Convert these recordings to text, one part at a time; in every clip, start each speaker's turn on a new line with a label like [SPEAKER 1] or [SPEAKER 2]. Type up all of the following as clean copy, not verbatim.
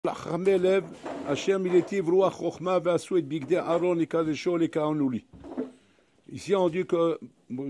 [SPEAKER 1] לחכמי לב, אשר מילאתיו רוח חוכמה ועשו את בגדי אהרון לקדשו לקראנו לי. Ici on dit que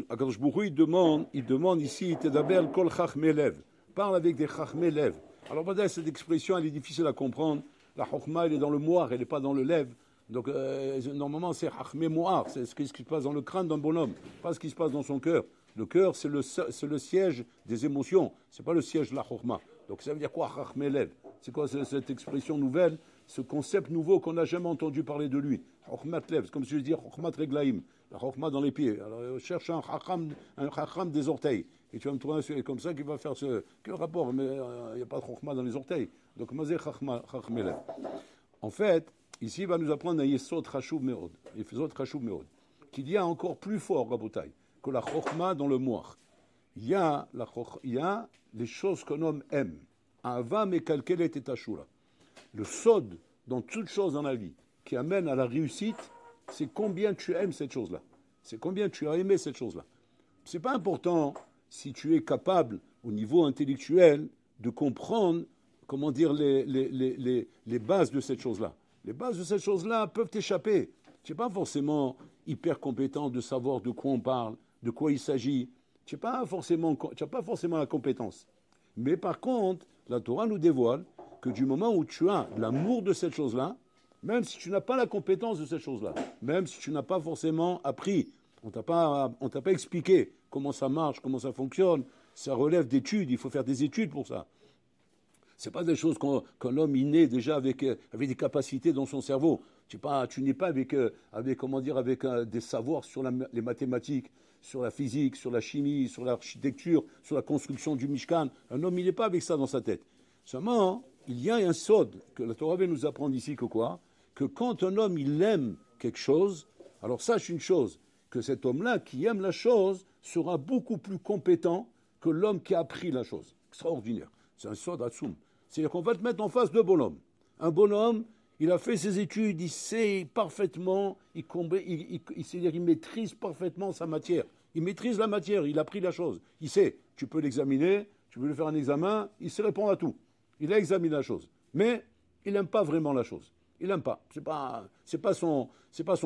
[SPEAKER 1] Akadosh Baruch Hu, il demande ici, Tedaber kol chachmei lev, parle avec des chachmei lev. Alors voilà, cette expression elle est difficile à comprendre. La chokma elle est dans le moir, elle n'est pas dans le lev. Donc normalement c'est chachmei moar, c'est ce qui se passe dans le crâne d'un bonhomme, pas ce qui se passe dans son cœur. Le cœur c'est le siège des émotions, c'est pas le siège de la chokma. Donc ça veut dire quoi chachmei lev? C'est quoi cette expression nouvelle, ce concept nouveau qu'on n'a jamais entendu parler de lui? Chokmat lev, c'est comme si je dis chokmat reglaim. La chokma dans les pieds. Alors, cherche un chacham des orteils. Et tu vas me trouver comme ça qui va faire ce. Quel rapport? Mais il n'y a pas de chokma dans les orteils. Donc, mazé chachmelev. En fait, ici, il va nous apprendre un yesod chashuv meod. Yesod chashuv meod. Qu'il y a encore plus fort, Rabotai, que la chokma dans le moir. Il y a les choses qu'un homme aime. Ava mekalkelet et tashura. Le sod dans toute chose dans la vie qui amène à la réussite, c'est combien tu aimes cette chose-là. C'est combien tu as aimé cette chose-là. C'est pas important si tu es capable, au niveau intellectuel, de comprendre, comment dire, les bases de cette chose-là. Les bases de cette chose-là peuvent t'échapper. Tu n'es pas forcément hyper compétent de savoir de quoi on parle, de quoi il s'agit. Tu n'as pas forcément la compétence. Mais par contre, la Torah nous dévoile que du moment où tu as l'amour de cette chose-là, même si tu n'as pas la compétence de cette chose-là, même si tu n'as pas forcément appris, on t'a pas expliqué comment ça marche, comment ça fonctionne, ça relève d'études, il faut faire des études pour ça. C'est pas des choses qu'un homme il naît déjà avec des capacités dans son cerveau. Tu n'es pas avec des savoirs sur les mathématiques, sur la physique, sur la chimie, sur l'architecture, sur la construction du Mishkan. Un homme il n'est pas avec ça dans sa tête. Seulement, il y a un sod que la Torah veut nous apprendre ici que quoi? Que quand un homme il aime quelque chose, alors sache une chose, que cet homme-là qui aime la chose sera beaucoup plus compétent que l'homme qui a appris la chose. Extraordinaire. C'est un sod atsoum. C'est-à-dire qu'on va te mettre en face de bonhomme. Un bonhomme, il a fait ses études, il sait parfaitement, il maîtrise parfaitement sa matière. Il maîtrise la matière, il a appris la chose. Il sait, tu peux l'examiner, tu veux lui faire un examen, il sait répondre à tout. Il a examiné la chose. Mais il n'aime pas vraiment la chose. Il n'aime pas. C'est pas son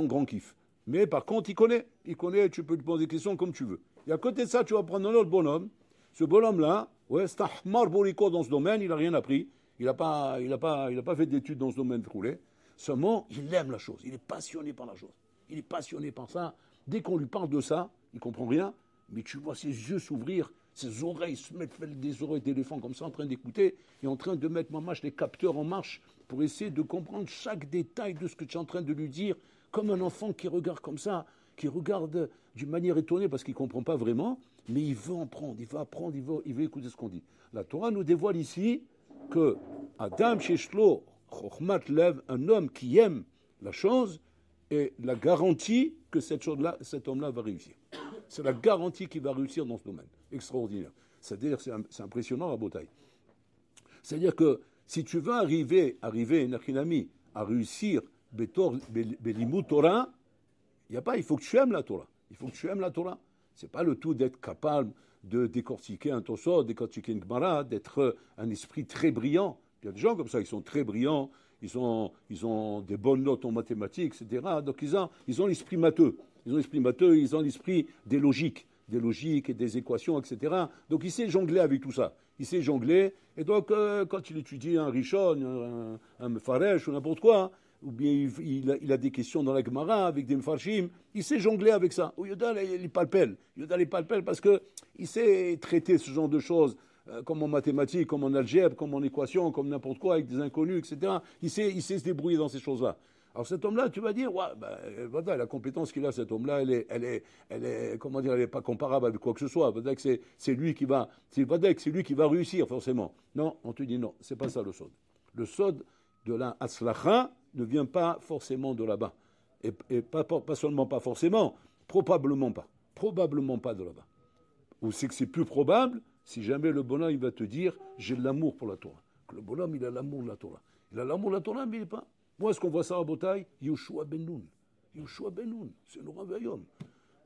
[SPEAKER 1] grand kiff. Mais par contre, il connaît. Il connaît, tu peux lui poser des questions comme tu veux. Et à côté de ça, tu vas prendre un autre bonhomme. Ce bonhomme-là, ouais, c'est un Ahmar Boriko dans ce domaine, il n'a rien appris. Il n'a pas fait d'études dans ce domaine roulé. Seulement, il aime la chose. Il est passionné par la chose. Il est passionné par ça. Dès qu'on lui parle de ça, il ne comprend rien. Mais tu vois ses yeux s'ouvrir, ses oreilles se mettre des oreilles d'éléphant comme ça en train d'écouter et en train de mettre les capteurs en marche pour essayer de comprendre chaque détail de ce que tu es en train de lui dire, comme un enfant qui regarde comme ça, qui regarde d'une manière étonnée parce qu'il ne comprend pas vraiment, mais il veut en prendre, il veut apprendre, il veut écouter ce qu'on dit. La Torah nous dévoile ici que Adam Sheshlo Chochmat Lev, un homme qui aime la chose, est la garantie que cet homme-là va réussir. C'est la garantie qu'il va réussir dans ce domaine. Extraordinaire. C'est-à-dire, c'est impressionnant à Botaï. C'est-à-dire que si tu veux arriver, Nachinami, à réussir Belimut Torah, il faut que tu aimes la Torah. Il faut que tu aimes la Torah. C'est pas le tout d'être capable de décortiquer un Tosot, décortiquer une Gemara, d'être un esprit très brillant. Il y a des gens comme ça, ils sont très brillants, ils ont des bonnes notes en mathématiques, etc. Donc ils ont l'esprit matheux. Ils ont l'esprit des logiques et des équations, etc. Donc il sait jongler avec tout ça. Il sait jongler. Et donc quand il étudie un Rishon, un Mefaresh ou n'importe quoi, ou bien il a des questions dans la Gemara avec des Mefarshim, il sait jongler avec ça. Ou Yoda, il palpelle. Parce qu'il sait traiter ce genre de choses comme en mathématiques, comme en algèbre, comme en équation, comme n'importe quoi, avec des inconnus, etc. Il sait se débrouiller dans ces choses-là. Alors cet homme-là, tu vas dire, ouais, voilà, la compétence qu'il a, cet homme-là, elle est pas comparable avec quoi que ce soit. C'est lui qui va réussir forcément. Non, on te dit non, c'est pas ça le sod. Le sod de la Hatzlacha ne vient pas forcément de là-bas, et pas seulement pas forcément, probablement pas de là-bas. Ou c'est que c'est plus probable si jamais le bonhomme il va te dire, j'ai de l'amour pour la Torah. Que le bonhomme il a l'amour de la Torah. Il a l'amour de la Torah, mais il n'est pas. Moi, est-ce qu'on voit ça à Botaï? Yoshua ben Nun, c'est le Ravayom.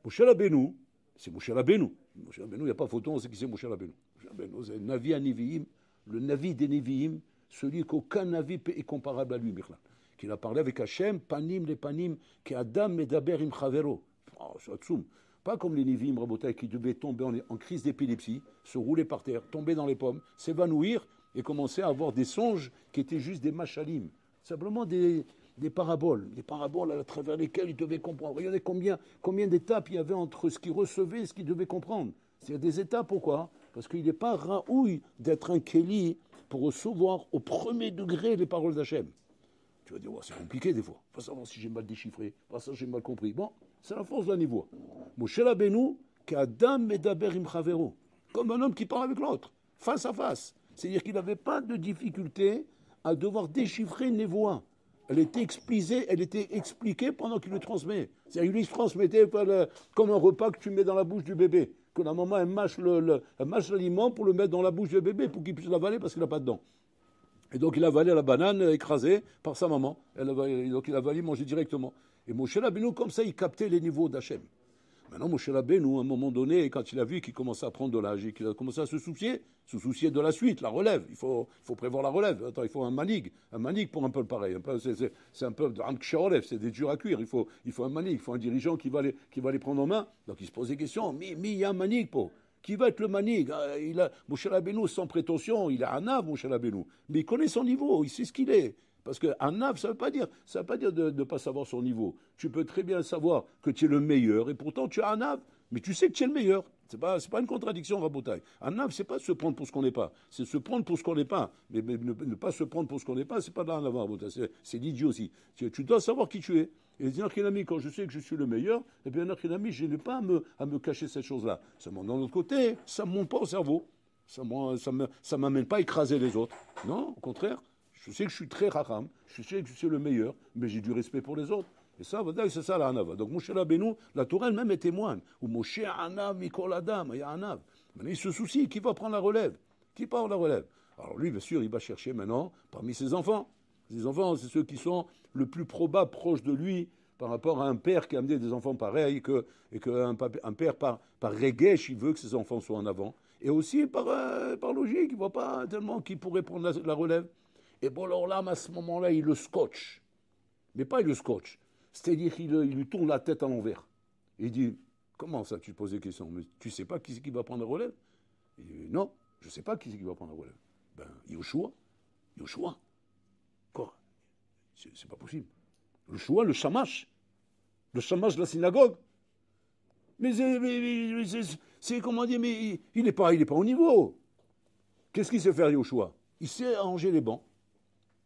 [SPEAKER 1] Moshe Rabbeinu, c'est Moshe Rabbeinu. Moshe Rabbeinu, il n'y a pas photo, on sait qui c'est Moshe Rabbeinu. Moshe Rabbeinu, c'est le Navi des Nevi'im, celui qu'aucun navi est comparable à lui, qu'il a parlé avec Hachem, panim les panim, qui Adam medaber im chavero. Oh, pas comme les Nivim, Rabotai, qui devaient tomber en crise d'épilepsie, se rouler par terre, tomber dans les pommes, s'évanouir et commencer à avoir des songes qui étaient juste des machalim. Simplement des paraboles à travers lesquelles ils devaient comprendre. Regardez combien d'étapes il y avait entre ce qu'ils recevaient et ce qu'ils devaient comprendre. C'est des étapes, pourquoi? Parce qu'il n'est pas raoui d'être un Kéli pour recevoir au premier degré les paroles d'Hachem. Tu vas dire, oh, c'est compliqué des fois. Il faut savoir si j'ai mal déchiffré, pas ça j'ai mal compris. Bon, c'est la force d'un niveau. Moshe Rabbeinu, qu'Adam medaber im chavero, comme un homme qui parle avec l'autre, face à face. C'est-à-dire qu'il n'avait pas de difficulté à devoir déchiffrer une voix. Elle était expliquée pendant qu'il le transmet. C'est-à-dire qu'il lui transmettait comme un repas que tu mets dans la bouche du bébé. Que la maman, elle mâche l'aliment pour le mettre dans la bouche du bébé, pour qu'il puisse l'avaler parce qu'il n'a pas de dents. Et donc il avalait la banane écrasée par sa maman. Donc il avalait, manger directement. Et Moshe Rabbeinu, comme ça, il captait les niveaux d'Hachem. Maintenant, Moshe Rabbeinu, à un moment donné, quand il a vu qu'il commençait à prendre de l'âge et qu'il a commencé à se soucier de la suite, la relève. Il faut prévoir la relève. Attends, il faut un manig pour un peu pareil. C'est un peu c'est des durs à cuire. Il faut un manig, il faut un dirigeant qui va les prendre en main. Donc il se pose des questions. Mais il y a un manig, pour. Qui va être le manig? Moshe Rabbeinu, sans prétention, il est un ave, Moshe Rabbeinu. Mais il connaît son niveau, il sait ce qu'il est. Parce qu'un ave, ça ne veut pas dire de ne pas savoir son niveau. Tu peux très bien savoir que tu es le meilleur, et pourtant tu as un ave, mais tu sais que tu es le meilleur. C'est pas une contradiction, Rabotai. Un ave, c'est pas se prendre pour ce qu'on n'est pas. C'est se prendre pour ce qu'on n'est pas. Mais ne pas se prendre pour ce qu'on n'est pas, c'est pas de là en avoir, Rabotai. C'est l'idiot aussi. Tu dois savoir qui tu es. Et Dinachinami, quand je sais que je suis le meilleur, eh bien, Dinachinami, je n'ai pas à me cacher cette chose-là. Seulement, d'un autre côté, ça ne monte pas au cerveau. Ça ne m'amène pas à écraser les autres. Non, au contraire. Je sais que je suis très racham, je sais que je suis le meilleur, mais j'ai du respect pour les autres. Et ça, c'est ça la Hanav. Donc Moshe Rabbeinu, la Torah elle-même est témoin. Ou Moshe Hanav Mikol Adam, il y a Hanav. Maintenant, il se soucie, qui va prendre la relève? Qui prend la relève? Alors lui, bien sûr, il va chercher maintenant parmi ses enfants. Ses enfants, c'est ceux qui sont le plus probable proches de lui par rapport à un père qui a amené des enfants pareils, et qu'un père, par regesh, il veut que ses enfants soient en avant. Et aussi par logique, il ne voit pas tellement qui pourrait prendre la relève. Et bon, alors là, à ce moment-là, il le scotche. Mais pas il le scotche. C'est-à-dire qu'il lui tourne la tête à l'envers. Et il dit, comment ça, tu te poses des questions? Mais tu ne sais pas qui c'est qui va prendre la relève? Il dit, non, je ne sais pas qui c'est qui va prendre la relève. Ben, Yoshua. Quoi? C'est pas possible. Yoshua, le shamash de la synagogue. Mais c'est comment dire, mais il n'est pas au niveau. Qu'est-ce qu'il sait faire, Yoshua? Il sait arranger les bancs.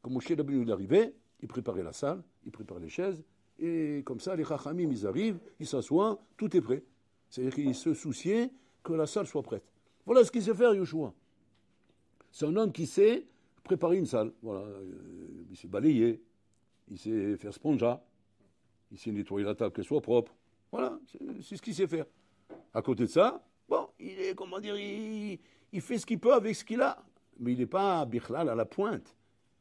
[SPEAKER 1] Quand Moshe Rabbeinu est arrivé, il préparait la salle, il préparait les chaises, et comme ça, les chachamim, ils arrivent, ils s'assoient, tout est prêt. C'est-à-dire qu'il se souciait que la salle soit prête. Voilà ce qu'il sait faire, Yoshua. C'est un homme qui sait préparer une salle. Voilà, il sait balayer, il sait faire sponja, il sait nettoyer la table qu'elle soit propre. Voilà, c'est ce qu'il sait faire. À côté de ça, bon, il est, comment dire, il fait ce qu'il peut avec ce qu'il a. Mais il n'est pas bichlal à la pointe.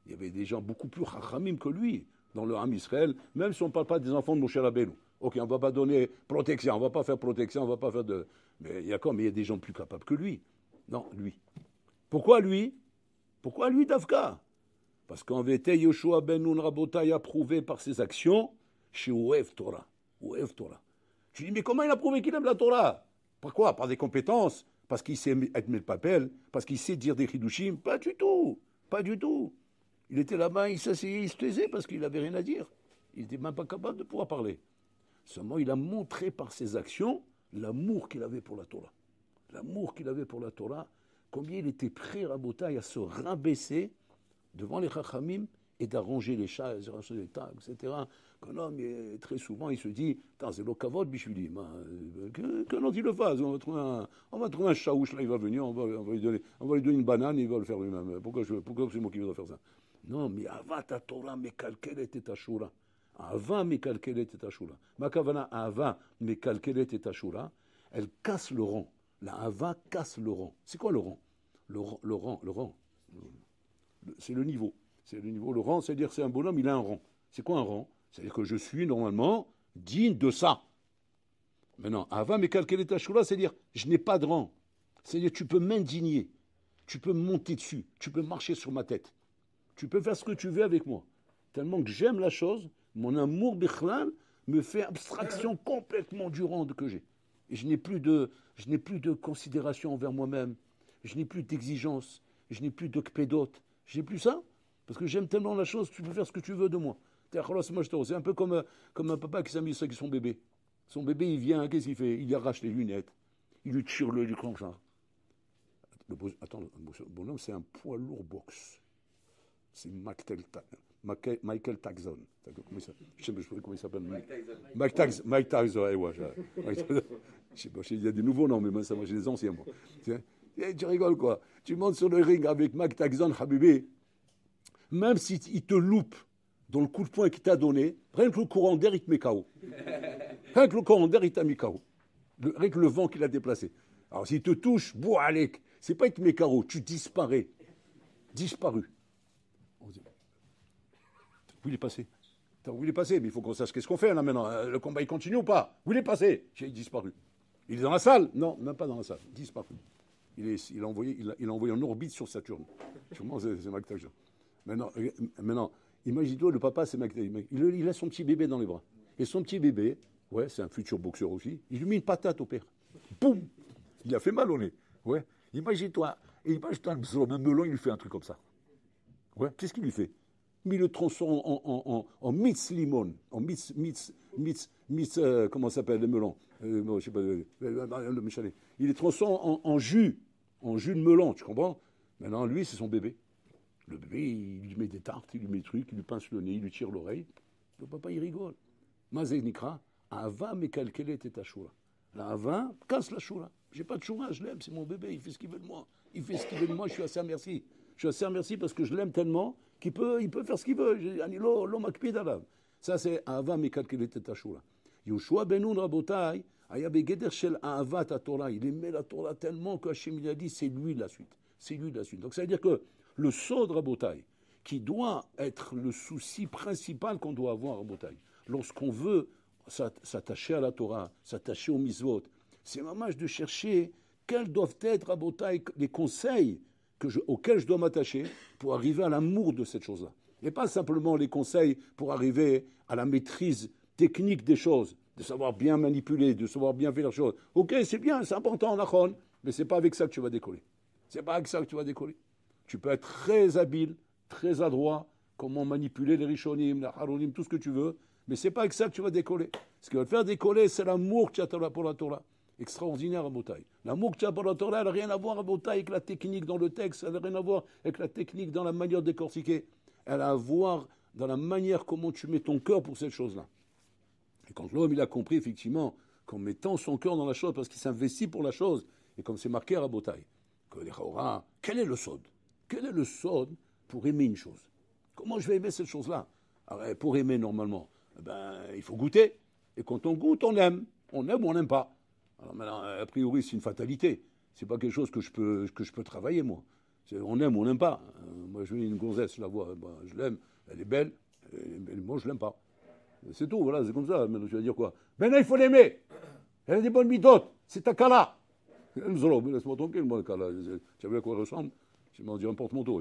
[SPEAKER 1] Il y avait des gens beaucoup plus chachamim que lui dans le Ham Israël, même si on ne parle pas des enfants de Moshe Rabbeinu. Ok, on ne va pas donner protection, on ne va pas faire protection, on ne va pas faire de... Mais il y a des gens plus capables que lui. Non, lui. Pourquoi lui Davka? Parce qu'en vérité, Yoshua ben Nun Rabotai a prouvé par ses actions chez Ouev Torah. Tu dis, mais comment il a prouvé qu'il aime la Torah? Par quoi? Par des compétences? Parce qu'il sait être papel? Parce qu'il sait dire des chidushim? Pas du tout. Il était là-bas, il s'asseyait, il se taisait parce qu'il n'avait rien à dire. Il n'était même pas capable de pouvoir parler. Seulement, il a montré par ses actions l'amour qu'il avait pour la Torah. Combien il était prêt, Rabotai, à se rabaisser devant les chachamim et d'arranger les chaises, d'arranger les tables, etc. Qu'un homme, très souvent, il se dit, c'est le kavod, bichvili. Qu'un autre, il le fasse. On va trouver un chaouche, là, il va venir, on va lui donner une banane, il va le faire lui-même. Pourquoi c'est moi qui voudrais faire ça? Non, mais Avat Torah mekalkelet et ashura. Ava mekalkelet et ashura. Ma kavana Ava mekalkelet et ashura, elle casse le rang. La Ava casse le rang. C'est quoi le rang? Le rang. C'est le niveau. Le rang, c'est-à-dire que c'est un bonhomme, il a un rang. C'est quoi un rang? C'est-à-dire que je suis normalement digne de ça. Maintenant, Ava mekalkelet ashura, c'est-à-dire je n'ai pas de rang. C'est-à-dire tu peux m'indigner. Tu peux me monter dessus. Tu peux marcher sur ma tête. Tu peux faire ce que tu veux avec moi. Tellement que j'aime la chose, mon amour bichlal me fait abstraction complètement du rang que j'ai. Et je n'ai plus de considération envers moi-même. Je n'ai plus d'exigence. Je n'ai plus de kpédote. Je n'ai plus ça. Parce que j'aime tellement la chose que tu peux faire ce que tu veux de moi. C'est un peu comme un papa qui s'amuse avec son bébé. Son bébé, il vient, qu'est-ce qu'il fait? Il lui arrache les lunettes. Il lui tire le clan ça. Attends, le bonhomme, c'est un poids lourd boxe. C'est Michael Tyson. Je sais pas comment il s'appelle. Mike Tyson. Il y a des nouveaux noms, mais moi, j'ai des anciens. Moi. Tu rigoles, quoi. Tu montes sur le ring avec Mike Tyson, Habibé. Même s'il te loupe dans le coup de poing qu'il t'a donné, rien que le courant d'air, il te met KO. Rien que le courant d'air, il t'a mis KO. Rien que le vent qu'il a déplacé. Alors, s'il te touche, Alek, c'est pas il te met KO, tu disparais. Disparu. Où il est passé? Où il est passé? Mais il faut qu'on sache qu'est-ce qu'on fait là maintenant. Le combat, il continue ou pas? Où il est passé? Il est disparu. Il est dans la salle? Non, même pas dans la salle. Disparu. Il a envoyé en orbite sur Saturne. Sûrement, c'est Mike Tyson. Maintenant, imagine-toi, le papa, c'est Mike Tyson. Il a son petit bébé dans les bras. Et son petit bébé, ouais, c'est un futur boxeur aussi, il lui met une patate au père. Boum! Il a fait mal au nez. Ouais. Imagine-toi, le melon, il lui fait un truc comme ça. Ouais. Qu'est-ce qu'il lui fait? Mais il le transforme en mitz limon, en mitz, comment ça s'appelle, le melon? Je sais pas, le méchalet. Il les transforme en jus de melon, tu comprends? Maintenant, lui, c'est son bébé. Le bébé, il lui met des tartes, il lui met des trucs, il lui pince le nez, il lui tire l'oreille. Le papa, il rigole. Mazé Nikra, Ava mekalkelet et Ashura. La Ava casse la Shura. J'ai pas de Shura, je l'aime, c'est mon bébé, il fait ce qu'il veut de moi. Il fait ce qu'il veut de moi, je suis assez remercié. Je suis assez remercié parce que je l'aime tellement qu'il peut faire ce qu'il veut. Ça, c'est Ava mekalkelet et Ashura. Yoshua Benoun Rabotai, Aya begeder shel Ahavat Torah. Il aimait la Torah tellement que Hachem il a dit c'est lui la suite. C'est lui la suite. Donc ça veut dire que le sod Rabotai, qui doit être le souci principal qu'on doit avoir à Rabotai, lorsqu'on veut s'attacher à la Torah, s'attacher aux mitzvot, c'est mamage de chercher quels doivent être, Rabotai, les conseils auxquels je dois m'attacher pour arriver à l'amour de cette chose-là. Et pas simplement les conseils pour arriver à la maîtrise technique des choses, de savoir bien manipuler, de savoir bien faire les choses. Ok, c'est bien, c'est important, Nachon, mais c'est pas avec ça que tu vas décoller. C'est pas avec ça que tu vas décoller. Tu peux être très habile, très adroit, comment manipuler les Rishonim, les Haronim, tout ce que tu veux, mais c'est pas avec ça que tu vas décoller. Ce qui va te faire décoller, c'est l'amour que tu as pour la Torah. Extraordinaire à Botaï. L'amour que tu as pour la Torah, elle n'a rien à voir à Botaï avec la technique dans le texte, elle n'a rien à voir avec la technique dans la manière de décortiquer. Elle a à voir dans la manière comment tu mets ton cœur pour cette chose-là. Et quand l'homme il a compris effectivement qu'en mettant son cœur dans la chose, parce qu'il s'investit pour la chose, et comme c'est marqué à Rabotai, que les Chaora, quel est le sod? Quel est le sod pour aimer une chose? Comment je vais aimer cette chose-là? Alors, pour aimer normalement, il faut goûter. Et quand on goûte, on aime. On aime ou on n'aime pas. Alors maintenant, a priori, c'est une fatalité. C'est pas quelque chose que je peux travailler, moi. On aime ou on n'aime pas. Moi, je mets une gonzesse, je la vois, je l'aime, elle est belle, et moi, je l'aime pas. C'est tout, voilà, c'est comme ça. Maintenant, je vais dire quoi? Maintenant, il faut l'aimer. Elle a des bonnes midotes. C'est ta kala. Laisse-moi tranquille, moi, kala. Tu as vu à quoi elle ressemble? Je m'en dis un porte-manteau.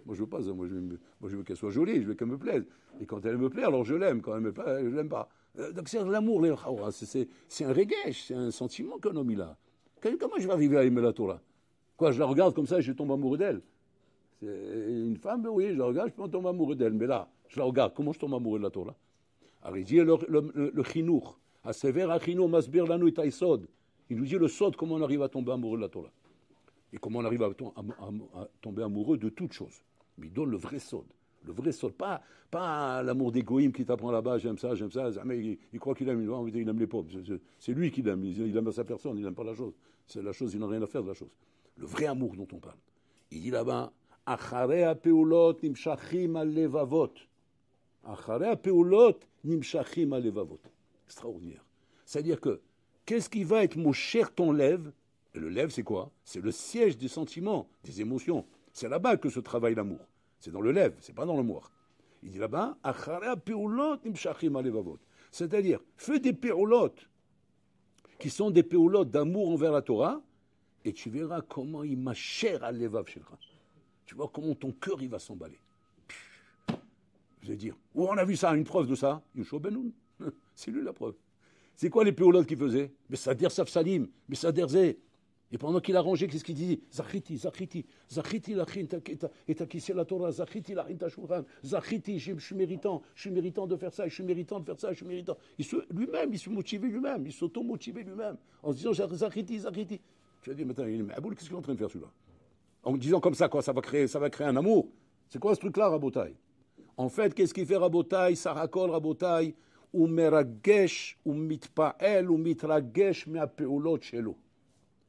[SPEAKER 1] Moi, je veux pas ça. Moi, je veux qu'elle soit jolie, je veux qu'elle me plaise. Et quand elle me plaît, alors je l'aime. Quand elle me plaît, je l'aime pas. Donc, c'est l'amour, c'est un regesh, c'est un sentiment qu'un homme il a. Comment je vais arriver à aimer la Torah? Quoi, je la regarde comme ça et je tombe amoureux d'elle? C'est une femme, oui, je la regarde, je peux tomber amoureux d'elle. Mais là, je la regarde, comment je tombe amoureux de la Torah? Alors, il dit le chinour. À sévère, à chinour, masbir lanu et sod. Il nous dit le sod, comment on arrive à tomber amoureux de la Torah. Et comment on arrive à tomber amoureux de toute chose. Mais il donne le vrai sod. Le vrai sod. Pas l'amour d'égoïme qui t'apprend là-bas, j'aime ça. Mais il croit qu'il aime, il aime les pauvres. C'est lui qui l'aime. Il aime sa personne, il n'aime pas la chose. C'est la chose, il n'a rien à faire de la chose. Le vrai amour dont on parle. Il dit là-bas, Acharei hapeulot nimshachim alevavot. Acharei hapeulot nimshachim alevavot. Extraordinaire. C'est-à-dire que, qu'est-ce qui va être mon cher ton lève? Et le lève, c'est quoi? C'est le siège des sentiments, des émotions. C'est là-bas que se travaille l'amour. C'est dans le lève, c'est pas dans le moire. Il dit là-bas, Acharei hapeulot nimshachim alevavot. C'est-à-dire, fais des péoulot, qui sont des péoulot d'amour envers la Torah, et tu verras comment il m'a cher à l'évav shelcha. tu vois comment ton cœur il va s'emballer. Vous allez dire, où on a vu ça, une preuve de ça? Yoshua ben Nun. C'est lui la preuve. C'est quoi les péolotes qu'il faisait? Mais ça der Safsalim, mais ça derzé. Et pendant qu'il a rangé, qu'est-ce qu'il dit? Zachiti, Zachiti, Zachiti lachin et takissé la Torah, Zachiti lachin ta shulchan, Zachiti, je suis méritant de faire ça, je suis méritant de faire ça, je suis méritant. Lui-même, il se motivait lui-même, il s'auto-motivait lui-même, en se disant Zachiti, Zachiti. Tu vas dire, maintenant, il est Maboul, qu'est-ce qu'il est en train de faire celui-là? En disant comme ça, quoi, ça va créer un amour. C'est quoi ce truc-là, Rabotai? En fait, qu'est-ce qu'il fait Rabotai? Ça racole Rabotai, ou meragesh, ou mitpael, ou mitragesh, meapeolot shelo.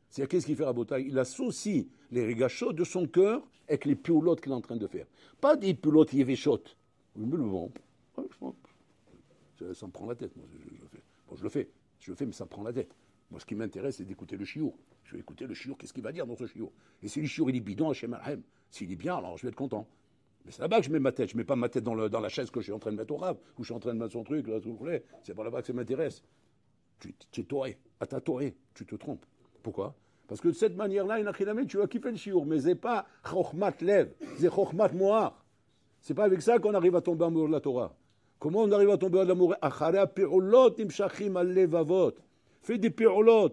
[SPEAKER 1] C'est-à-dire, qu'est-ce qu'il fait Rabotai? Il associe les régachot de son cœur avec les pioulotes qu'il est en train de faire. Pas des pioulotes yévéchotes. Ça me prend la tête, moi, je le fais. Bon, je le fais, mais ça me prend la tête. Moi, ce qui m'intéresse, c'est d'écouter le chiour. Je vais écouter le chiour, qu'est-ce qu'il va dire dans ce chiour? Et si le chiour, il est bidon, Hachem Alhem, s'il est bien, alors je vais être content. Mais c'est là-bas que je mets ma tête. Je ne mets pas ma tête dans la chaise que je suis en train de mettre au rave, ou je suis en train de mettre son truc, là, tout le c'est pas là-bas que ça m'intéresse. Tu es toré, à ta toré, tu te trompes. Pourquoi? Parce que de cette manière-là, tu vas kiffer le chiour, mais c'est pas chokhmat lev, c'est chokhmat moar. C'est pas avec ça qu'on arrive à tomber amoureux de la Torah. Comment on arrive à tomber amoureux? Acharea pe'olot nimshachim al levavot. Fais des pe'olot.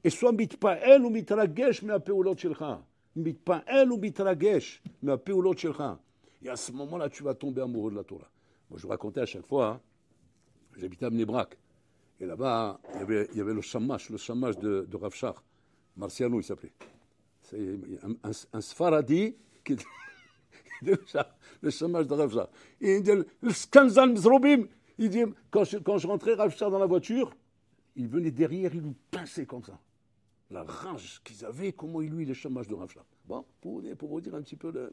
[SPEAKER 1] Et sois mitpa'el ou mitragesh me pe'olot shelcha. Mitpa'el ou mitragesh me pe'olot shelcha. Et à ce moment-là, tu vas tomber amoureux de la Torah. Moi, je vous racontais à chaque fois, hein, j'habitais à Bnei-Brak. Et là-bas, il y avait le shamash de Rav Shach. Marciano, il s'appelait. C'est un Sfaradi qui était le shamash de Rav Shach. Et il dit, le skanzan mzrobim. Il dit, quand je rentrais Rav Shach dans la voiture, il venait derrière, il nous pinçait comme ça. La rage qu'ils avaient, comment lui, le shamash de Rav Shach. Bon, pour vous dire un petit peu le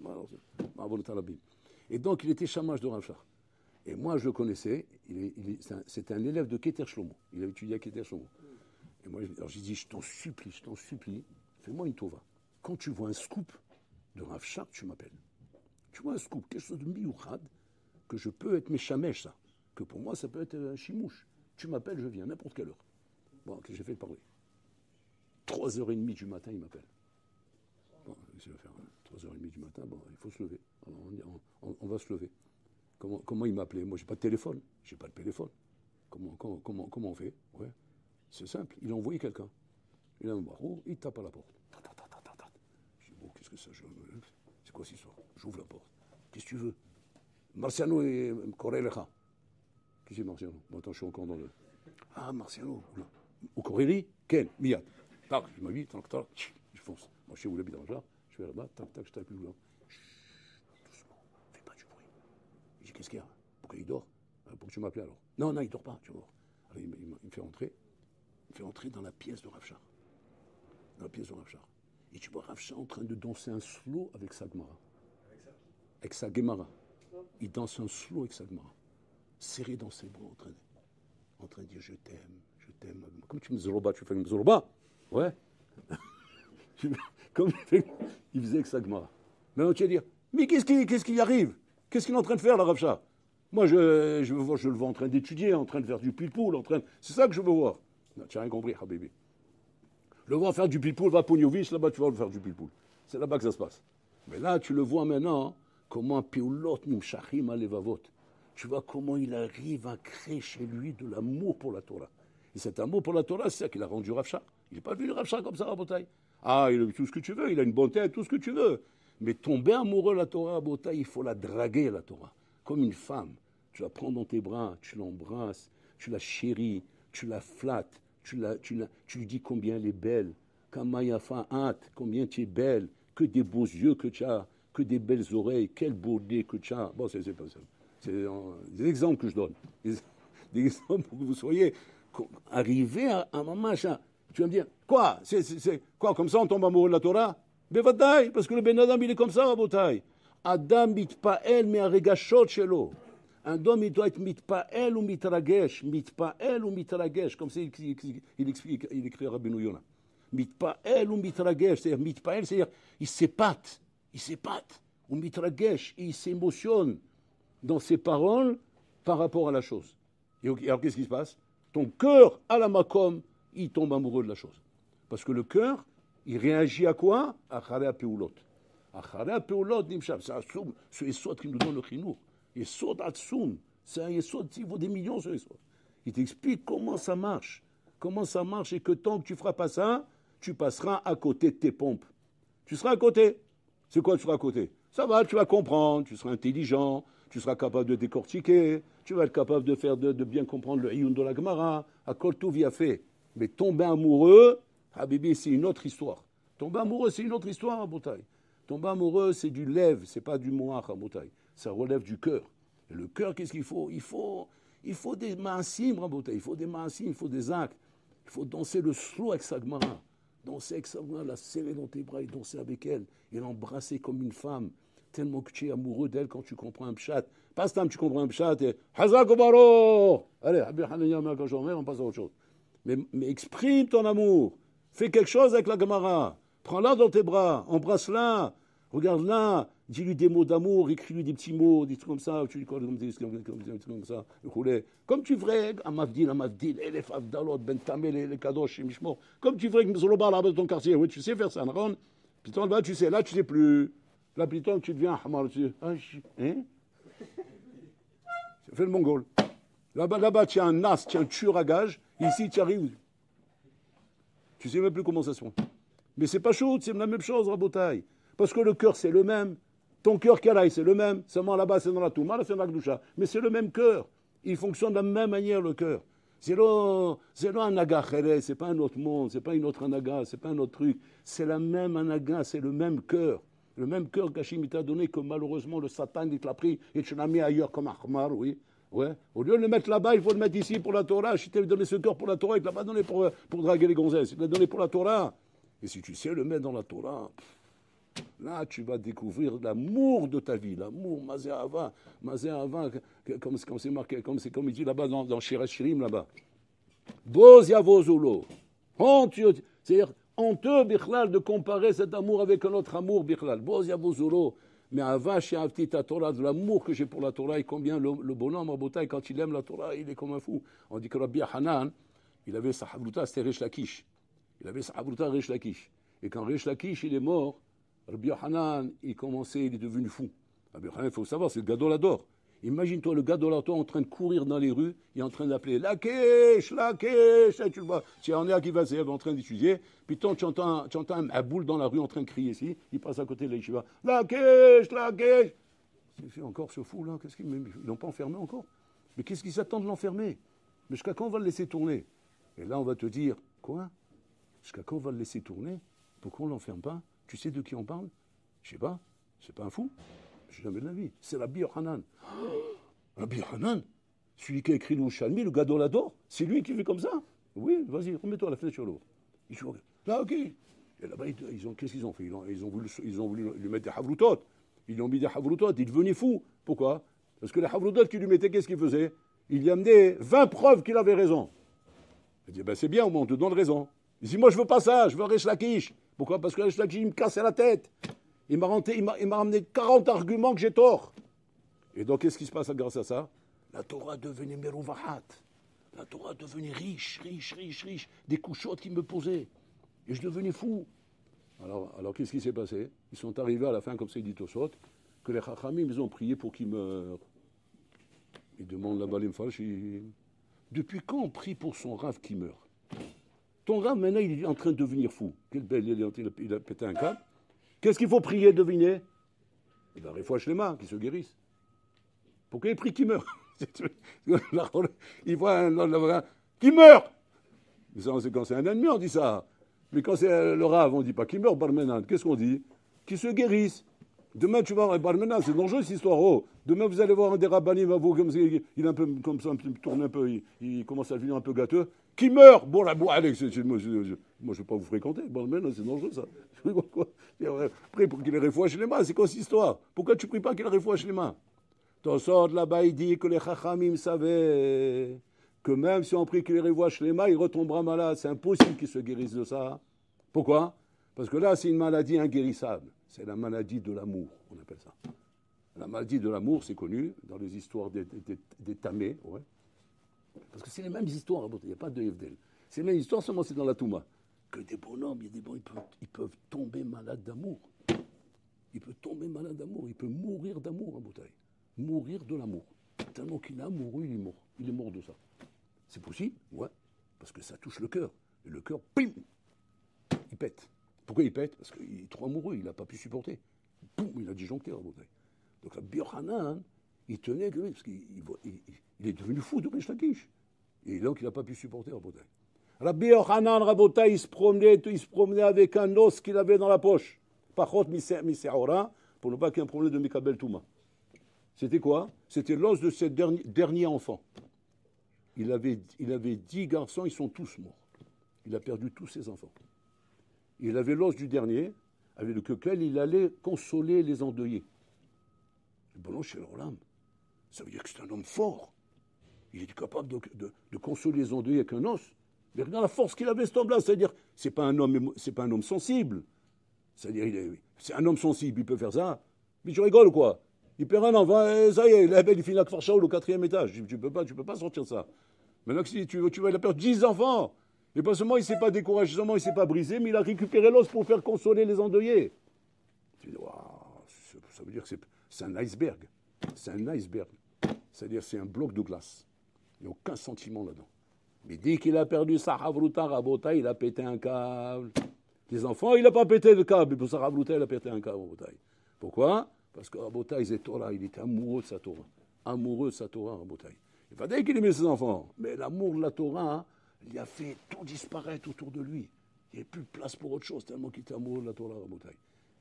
[SPEAKER 1] et donc, il était shamash de Rav Shach. Et moi, je le connaissais. C'était un élève de Keter Shlomo. Il avait étudié à Keter Shlomo. Et moi, alors j'ai dit, je t'en supplie, fais-moi une tova. Quand tu vois un scoop de Rav Shach, tu m'appelles. Tu vois un scoop, quelque chose de miouchad, que je peux être méchamesh, ça. Que pour moi, ça peut être un chimouche. Tu m'appelles, je viens, n'importe quelle heure. Bon, que j'ai fait parler. 3h30 du matin, il m'appelle. Bon, qu'est-ce qu'il va faire? 3h30 du matin, bon, il faut se lever. Alors, on va se lever. Comment il m'appelait? Moi, j'ai pas de téléphone. J'ai pas de téléphone. Comment on fait? Ouais. C'est simple. Il a envoyé quelqu'un. Il a un barreau, il tape à la porte. Je dis, bon, qu'est-ce que ça? C'est quoi cette histoire? J'ouvre la porte. Qu'est-ce que tu veux? Marciano et Corellecha. Qui c'est Marciano? Bon, attends, je suis encore dans le. Ah, Marciano. Au Corelli? Ken, Miyad. Tac, je m'habille, je fonce. Moi, je sais où l'habit dans le genre. Je vais là-bas, tac, je tape plus loin. Doucement, fais pas du bruit. Je dis, qu'est-ce qu'il y a? Pourquoi il dort? Pourquoi tu m'appelles alors? Non, il dort pas, tu vois. Alors, il me fait entrer. Il me fait entrer dans la pièce de Rav Shach. Et tu vois Rav Shach en train de danser un slow avec sa Gemara. Avec sa Gemara. Il danse un slow avec sa Gemara. Serré dans ses bras, en train de dire, je t'aime. Comme tu me zoroba, tu fais une zoroba? Ouais. Comme il faisait avec sa Gemara. Maintenant, tu vas dire, mais qu'est-ce qui arrive? Qu'est-ce qu'il est en train de faire, la Rav Shach? Moi, je le vois en train d'étudier, en train de faire du pilpoul, c'est ça que je veux voir. Non, tu n'as rien compris, Habibi. Le voir faire du pilpoul, va à Pognovic, là-bas, tu vas le faire du pilpoul. C'est là-bas que ça se passe. Mais là, tu le vois maintenant, hein, comment Piulot Nimshachim Alevavot. Tu vois comment il arrive à créer chez lui de l'amour pour la Torah. Et cet amour pour la Torah, c'est ça qu'il a rendu Rav Shach. Il n'est pas venu Rav Shach comme ça, Rabotai. Ah, il a tout ce que tu veux, il a une bonne tête, tout ce que tu veux. Mais tomber amoureux de la Torah, Rabotai, il faut la draguer, la Torah. Comme une femme. Tu la prends dans tes bras, tu l'embrasses, tu la chéris, tu la flattes, tu lui dis combien elle est belle. Kamayafa hâte, combien tu es belle, que des beaux yeux que tu as, que des belles oreilles, quel beau nez que tu as. Bon, c'est pas ça. C'est des exemples que je donne. Des exemples pour que vous soyez arrivés à un moment machin. Tu vas me dire, quoi? C'est quoi? Comme ça on tombe amoureux de la Torah? Bevadaï, parce que le Ben Adam il est comme ça, Rabotai. Adam mitpa'el me'aregashot shelo. Un homme, il doit être mitpa'el ou mitragesh. Mitpa'el ou mitragesh. Comme ça, il écrit Rabbeinu Yonah. Mitpa'el ou mitragesh. C'est-à-dire, mitpa'el, c'est-à-dire, il s'épate. Ou mitragesh, il s'émotionne dans ses paroles par rapport à la chose. Et alors, qu'est-ce qui se passe? Ton cœur, à la makom, il tombe amoureux de la chose. Parce que le cœur, il réagit à quoi? À Chalea Peulot. אחרי הפעולות נמשך. זה עצום, ce יסוד qui nous donne le חינוך. יסוד עצום. C'est un יסוד, il vaut des millions ce יסוד. Il t'explique comment ça marche. Comment ça marche et que tant que tu ne feras pas ça, tu passeras à côté de tes pompes. Tu seras à côté. C'est quoi tu seras à côté? Ça va, tu vas comprendre, tu seras intelligent, tu seras capable de décortiquer, tu vas être capable de faire de bien comprendre le Iyun de la Gemara. À Kol tout via fait. Mais tomber amoureux, Habibi, c'est une autre histoire. Tomber amoureux, c'est une autre histoire à Botaï. Tomber amoureux, c'est du lève, c'est pas du moach à Botaï. Ça relève du cœur. Et le cœur, qu'est-ce qu'il faut? Il faut des maasim, Rabotaï. Il faut des maasim, il faut des actes. Il faut danser le slow avec sa Gemara. Danser avec sa Gemara, la serrer dans tes bras et danser avec elle. Et l'embrasser comme une femme. Tellement que tu es amoureux d'elle quand tu comprends un pshat. Pas stam, tu comprends un pshat et Hazak Obaro. Allez, on passe à autre chose. Mais exprime ton amour. Fais quelque chose avec la Gemara. Prends-la dans tes bras. Embrasse-la. Regarde-la. Dis-lui des mots d'amour. Écris-lui des petits mots, des trucs comme ça. Tu lui comme ça. Comme tu ferais à Mavdil, Elef Avdalot, Ben Tamel, les Kadosh, Mishmor. Comme tu ferais avec Mzolobar là-bas dans ton quartier. Oui, tu sais faire ça, Naron. Puis là, tu sais. Là, tu sais plus. Là, plutôt, tu deviens Hamar. Tu hein? Fais le mongol. Là-bas, tu as un nas, tu as un tueur à gage. Ici, tu arrives. Tu sais même plus comment ça se fait. Mais c'est pas chaud, c'est la même chose, Rabotaï. Parce que le cœur, c'est le même. Ton cœur, Kalaï, c'est le même. Seulement là-bas, c'est dans la Touma, là, c'est dans la Gdoucha. Mais c'est le même cœur. Il fonctionne de la même manière, le cœur. C'est là un naga khere, c'est pas un autre monde, c'est pas une autre anaga, c'est pas un autre truc. C'est la même anaga, c'est le même cœur. Le même cœur qu'Hachim t'a donné, que malheureusement le Satan il te l'a pris et tu l'as mis ailleurs comme Ahmar, oui. Ouais. Au lieu de le mettre là-bas, il faut le mettre ici pour la Torah. Si tu t'avais donné ce cœur pour la Torah, il ne t'a pas donné pour draguer les gonzesses. Il te l'a donné pour la Torah. Et si tu sais le mettre dans la Torah, là tu vas découvrir l'amour de ta vie, l'amour, Mazé Ava, comme c'est marqué, comme il dit là-bas dans Shirat Shirim là-bas. Boz Yavozulo. C'est-à-dire, honteux, Bichlal, de comparer cet amour avec un autre amour, Bichlal. Boz Yavozulo. Mais Avash Yavti ta Torah, de l'amour que j'ai pour la Torah, et combien le bonhomme, Rabotaï, quand il aime la Torah, il est comme un fou. On dit que Rabbi Hanan, il avait sa Havruta, c'était Resh Lakish. Il avait sa Havruta, Resh Lakish. Et quand Resh Lakish, il est mort, Rabbi Hanan, il est devenu fou. Rabbi Hanan, il faut savoir, c'est le Gadolador. Imagine-toi le Gadolador en train de courir dans les rues, il est en train d'appeler Lakish, Lakish, tu le vois. C'est un gars qui va en train d'étudier, puis tu entends un boule dans la rue en train de crier ici, il passe à côté de l'Yeshiva, Lakish, Lakish. C'est encore ce fou là, ils l'ont pas enfermé encore. Mais qu'est-ce qu'ils s'attendent de l'enfermer? Mais jusqu'à quand on va le laisser tourner? Et là on va te dire, quoi? Jusqu'à quand on va le laisser tourner? Pourquoi on ne l'enferme pas? Tu sais de qui on parle? Je sais pas, c'est pas un fou. Jamais de la vie. C'est Rabbi Yochanan. Rabbi Yochanan, celui qui a écrit le Shalmi, le Gadolador, c'est lui qui fait comme ça. Oui, vas-y, remets-toi à la fenêtre sur l'autre. Il dit, là, ok. Et là-bas, qu'est-ce qu'ils ont fait? Ils ont voulu lui mettre des havrutot. Ils lui ont mis des havrutot. Il devenait fou. Pourquoi? Parce que les havrutot qu'il lui mettait, qu'est-ce qu'il faisait? Il lui amenait 20 preuves qu'il avait raison. Il dit, ben c'est bien, au moins, on te donne raison. Il dit, moi, je veux pas ça, je veux Resh Lakish. Pourquoi? Parce que Resh Lakish, il me cassait la tête. Il m'a ramené 40 arguments que j'ai tort. Et donc, qu'est-ce qui se passe grâce à ça? La Torah devenait merouvahat. La Torah devenait riche. Des couchottes qui me posaient. Et je devenais fou. Alors qu'est-ce qui s'est passé? Ils sont arrivés à la fin, comme c'est dit Tosot, que les Chachamim, ils ont prié pour qu'il meure. Ils demandent la Balim Farshim. Depuis quand on prie pour son rave qui meurt? Ton rave, maintenant, il est en train de devenir fou. Quel bel, il a pété un câble. Qu'est-ce qu'il faut prier, devinez? Il va réfouacher les mains, qu'il se guérisse. Pourquoi il prie qu'il meurt? Il voit un qui meurt. C'est quand c'est un ennemi, on dit ça. Mais quand c'est le rave, on ne dit pas qu'il meurt, Barmenan. Qu'est-ce qu'on dit? Qu'il se guérisse. Demain, tu vas voir, Barmenan, c'est dangereux cette histoire. Oh. Demain, vous allez voir un des rabbanim, il est un peu comme ça, il tourne un peu, il commence à devenir un peu gâteux. Qui meurt? Bon, la boîte, moi, je ne vais pas vous fréquenter. Barmenan, c'est dangereux, ça. Prie pour qu'il ait réfouaché les mains, c'est quoi cette histoire? Pourquoi tu ne pries pas qu'il ait réfouaché les mains? Tosot là-bas, il dit que les Chachamim savaient que même si on prie qu'il ait réfouaché les mains, il retombera malade. C'est impossible qu'il se guérisse de ça. Pourquoi? Parce que là, c'est une maladie inguérissable. C'est la maladie de l'amour, on appelle ça. La maladie de l'amour, c'est connu dans les histoires des tamés. Ouais. Parce que c'est les mêmes histoires, il n'y a pas de Yevdel. C'est les mêmes histoires, seulement c'est dans la Touma. Que des bonhommes, il y a des bons, ils peuvent tomber malades d'amour. il peut tomber malade d'amour, il peut mourir d'amour, Rabotai. Mourir de l'amour. Tellement qu'il est amoureux, il est mort. Il est mort de ça. C'est possible? Ouais. Parce que ça touche le cœur. Et le cœur, pim, il pète. Pourquoi il pète? Parce qu'il est trop amoureux, il n'a pas pu supporter. Boum, il a disjoncté, Rabotai. Donc la Biohanan, il tenait, parce qu'il est devenu fou de Rish Lakish. Et donc il n'a pas pu supporter, Rabotai. Rabbi Yochanan, Rabotai, il se promenait avec un os qu'il avait dans la poche. Pachot mise'ora, pour ne pas qu'il y ait un problème de Mikabel Touma. C'était quoi? C'était l'os de ce dernier enfant. Il avait 10 garçons, ils sont tous morts. Il a perdu tous ses enfants. Il avait l'os du dernier, avec lequel il allait consoler les endeuillés. Bon, chez l'Olam, ça veut dire que c'est un homme fort. Il était capable de consoler les endeuillés avec un os. Mais regarde la force qu'il avait, cet homme-là. C'est-à-dire, c'est pas un homme sensible. C'est-à-dire, c'est un homme sensible, il peut faire ça. Mais tu rigoles ou quoi? Il perd un enfant, ça y est, il finit la Kfar Shaoul au 4e étage. Tu peux pas sortir ça. Maintenant, si tu vas, il a perdu 10 enfants. Et pas seulement il ne s'est pas découragé, seulement il ne s'est pas brisé, mais il a récupéré l'os pour faire consoler les endeuillés. Tu dis, waouh, ça veut dire que c'est un iceberg. C'est un iceberg. C'est-à-dire c'est un bloc de glace. Il n'y a aucun sentiment là-dedans. Mais dès qu'il a perdu sa Havruta Rabota, il a pété un câble. Les enfants, il n'a pas pété de câble, mais pour sa Havruta, il a pété un câble, Rabota. Pourquoi? Parce que Rabota, il était amoureux de sa Torah. Amoureux de sa Torah, Rabota. Il fallait qu'il aimait ses enfants. Mais l'amour de la Torah, il a fait tout disparaître autour de lui. Il n'y avait plus de place pour autre chose, tellement qu'il était amoureux de la Torah, Rabota.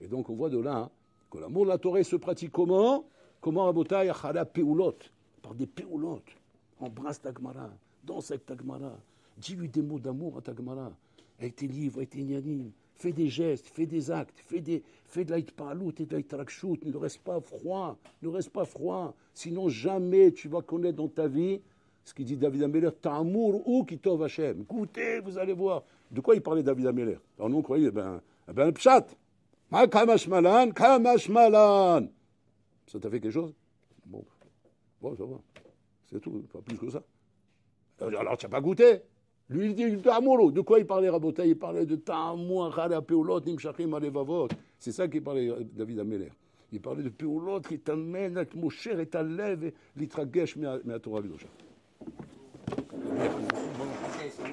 [SPEAKER 1] Et donc, on voit de là que l'amour de la Torah se pratique comment? Comment, Rabota, Achala Peulot, par des Peulot. Embrasse ta Gemara, danse avec ta Gemara, dis-lui des mots d'amour à ta Gemara, avec tes livres, avec tes nianim. Fais des gestes, fais des actes, fais de la hitpa'alout et de la hitrakshut. Ne reste pas froid. Sinon, jamais tu vas connaître dans ta vie ce qu'il dit David Ameller, Ta'amour ou Kitov Hashem. Goûtez, vous allez voir. De quoi il parlait David Ameller? Alors nous, on croyait, pshat. Kamash malan. Ça t'a fait quelque chose? Bon, ça va. C'est tout, pas plus que ça. Alors, tu n'as pas goûté? Lui, il dit Ta'amour. De quoi il parlait, Rabota? Il parlait de Ta'amour, Chara Peulot, Nimshachim Alevavot. C'est ça qu'il parlait David Ameller. Il parlait de Peulot qui t'amène à te moucher et ta lèvre et l'itragesh, mais à Torah Vidosha.